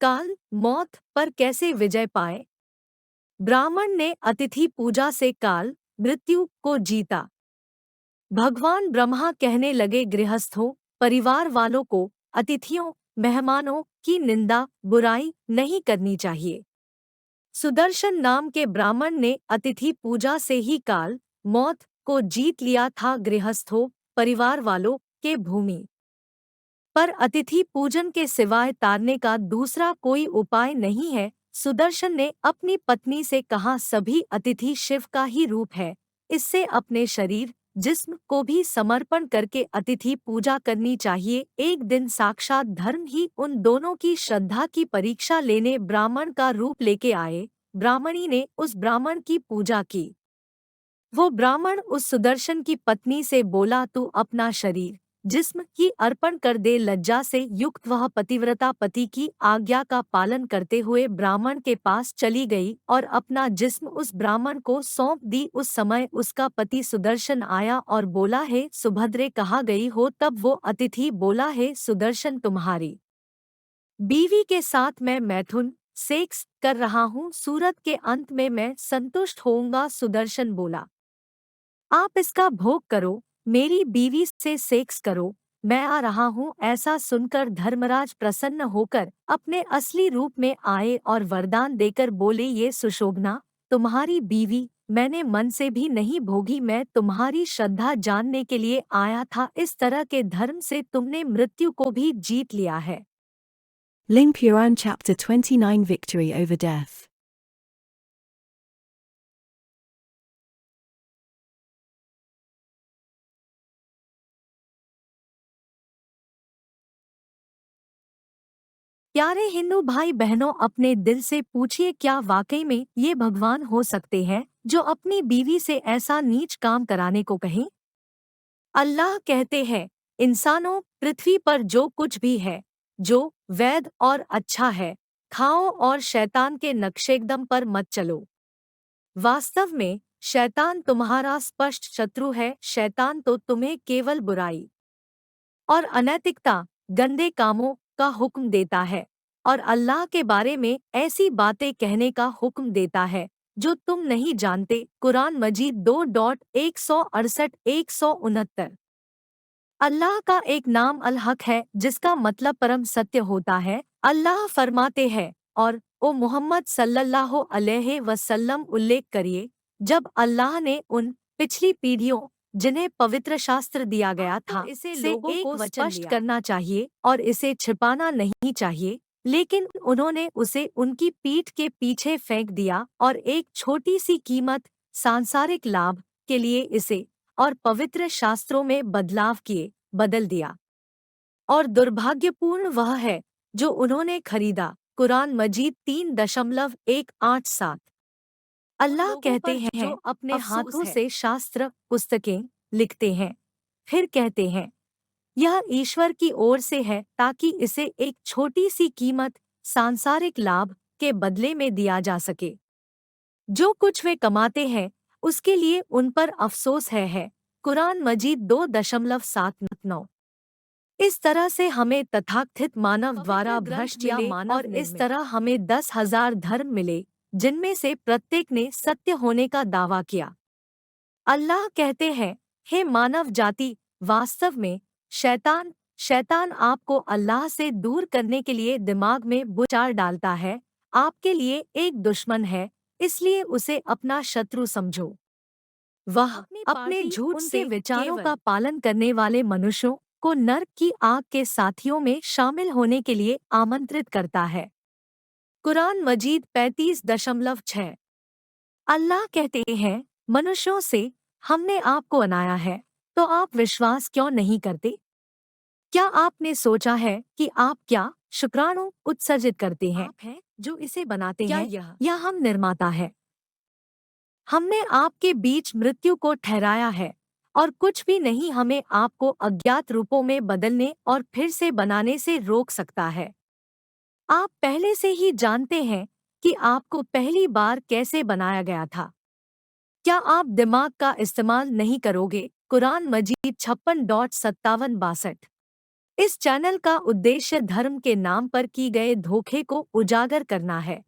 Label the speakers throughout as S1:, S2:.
S1: काल, मौत पर कैसे विजय पाए? ब्राह्मण ने अतिथि पूजा से काल, मृत्यु को जीता। भगवान ब्रह्मा कहने लगे, गृहस्थों, परिवार वालों को, अतिथियों, मेहमानों की निंदा, बुराई नहीं करनी चाहिए। सुदर्शन नाम के ब्राह्मण ने अतिथि पूजा से ही काल, मौत को जीत लिया था। गृहस्थों, परिवार वालों के भूमि पर अतिथि पूजन के सिवाय तारने का दूसरा कोई उपाय नहीं है। सुदर्शन ने अपनी पत्नी से कहा, सभी अतिथि शिव का ही रूप है, इससे अपने शरीर, जिस्म को भी समर्पण करके अतिथि पूजा करनी चाहिए। एक दिन साक्षात धर्म ही उन दोनों की श्रद्धा की परीक्षा लेने ब्राह्मण का रूप लेके आए। ब्राह्मणी ने उस ब्राह्मण की पूजा की। वो ब्राह्मण उस सुदर्शन की पत्नी से बोला, तू अपना शरीर, जिस्म ही अर्पण कर दे। लज्जा से युक्त वह पतिव्रता पति की आज्ञा का पालन करते हुए ब्राह्मण के पास चली गई और अपना जिस्म उस ब्राह्मण को सौंप दी। उस समय उसका पति सुदर्शन आया और बोला, हे सुभद्रे, कहाँ गई हो? तब वो अतिथि बोला, हे सुदर्शन, तुम्हारी बीवी के साथ मैं मैथुन सेक्स कर रहा हूँ, सूरत के अंत में मैं संतुष्ट होऊंगा। सुदर्शन बोला, आप इसका भोग करो, मेरी बीवी से सेक्स करो, मैं आ रहा हूँ। ऐसा सुनकर धर्मराज प्रसन्न होकर अपने असली रूप में आए और वरदान देकर बोले, ये सुशोभना, तुम्हारी बीवी मैंने मन से भी नहीं भोगी, मैं तुम्हारी श्रद्धा जानने के लिए आया था। इस तरह के धर्म से तुमने मृत्यु को भी जीत लिया है।
S2: Ling Puran Chapter 29 Victory over Death.
S1: प्यारे हिंदू भाई बहनों, अपने दिल से पूछिए, क्या वाकई में ये भगवान हो सकते हैं जो अपनी बीवी से ऐसा नीच काम कराने को कहें? अल्लाह कहते हैं, इंसानों, पृथ्वी पर जो कुछ भी है, जो वैध और अच्छा है, खाओ और शैतान के नक्शेकदम पर मत चलो। वास्तव में शैतान तुम्हारा स्पष्ट शत्रु है। शैतान तो तुम्हें केवल बुराई और अनैतिकता, गंदे कामों का हुक्म देता है और अल्लाह के बारे में ऐसी बातें कहने का हुक्म देता है जो तुम नहीं जानते। कुरान मजीद 2.168-169। अल्लाह का एक नाम अल हक है, जिसका मतलब परम सत्य होता है। अल्लाह फरमाते हैं, और ओ मोहम्मद सल्लल्लाहु अलैहि वसल्लम, उल्लेख करिए, जब अल्लाह ने उन पिछली पीढ़ियों जिन्हें पवित्र शास्त्र दिया गया था इसे लोगों को स्पष्ट करना चाहिए और इसे छिपाना नहीं चाहिए, लेकिन उन्होंने उसे उनकी पीठ के पीछे फेंक दिया और एक छोटी सी कीमत, सांसारिक लाभ के लिए इसे और पवित्र शास्त्रों में बदलाव किए बदल दिया। और दुर्भाग्यपूर्ण वह है जो उन्होंने खरीदा। कुरान मजीद 3.187। अल्लाह कहते हैं, जो अपने हाथों से शास्त्र पुस्तकें लिखते हैं, फिर कहते हैं, यह ईश्वर की ओर से है, ताकि इसे एक छोटी सी कीमत, सांसारिक लाभ के बदले में दिया जा सके। जो कुछ वे कमाते हैं उसके लिए उन पर अफसोस है। कुरान मजीद 2.7-9। इस तरह से हमें तथाकथित मानव द्वारा भ्रष्ट मिले और इस तरह हमें 10,000 धर्म मिले, जिनमें से प्रत्येक ने सत्य होने का दावा किया। अल्लाह कहते हैं, हे मानव जाति, वास्तव में शैतान आपको अल्लाह से दूर करने के लिए दिमाग में विचार डालता है, आपके लिए एक दुश्मन है, इसलिए उसे अपना शत्रु समझो। वह अपने झूठ से विचारों का पालन करने वाले मनुष्यों को नरक की आग के साथियों में शामिल होने के लिए आमंत्रित करता है। कुरान मजीद 35.6। अल्लाह कहते हैं, मनुष्यों से हमने आपको बनाया है, तो आप विश्वास क्यों नहीं करते? क्या आपने सोचा है कि आप क्या शुक्राणु उत्सर्जित करते हैं? आप हैं जो इसे बनाते हैं, या हम निर्माता है? हमने आपके बीच मृत्यु को ठहराया है, और कुछ भी नहीं हमें आपको अज्ञात रूपों में बदलने और फिर से बनाने से रोक सकता है। आप पहले से ही जानते हैं कि आपको पहली बार कैसे बनाया गया था। क्या आप दिमाग का इस्तेमाल नहीं करोगे? कुरान मजीद 56.57-62। इस चैनल का उद्देश्य धर्म के नाम पर की गए धोखे को उजागर करना है।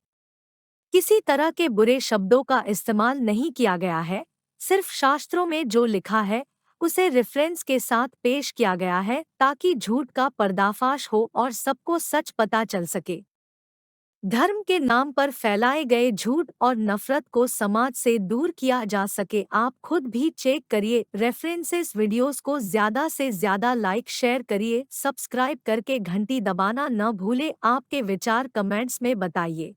S1: किसी तरह के बुरे शब्दों का इस्तेमाल नहीं किया गया है, सिर्फ शास्त्रों में जो लिखा है उसे रेफरेंस के साथ पेश किया गया है ताकि झूठ का पर्दाफाश हो और सबको सच पता चल सके। धर्म के नाम पर फैलाए गए झूठ और नफरत को समाज से दूर किया जा सके। आप खुद भी चेक करिए। रेफरेंसेस वीडियोस को ज़्यादा से ज़्यादा लाइक शेयर करिए, सब्सक्राइब करके घंटी दबाना न भूले। आपके विचार कमेंट्स में बताइए।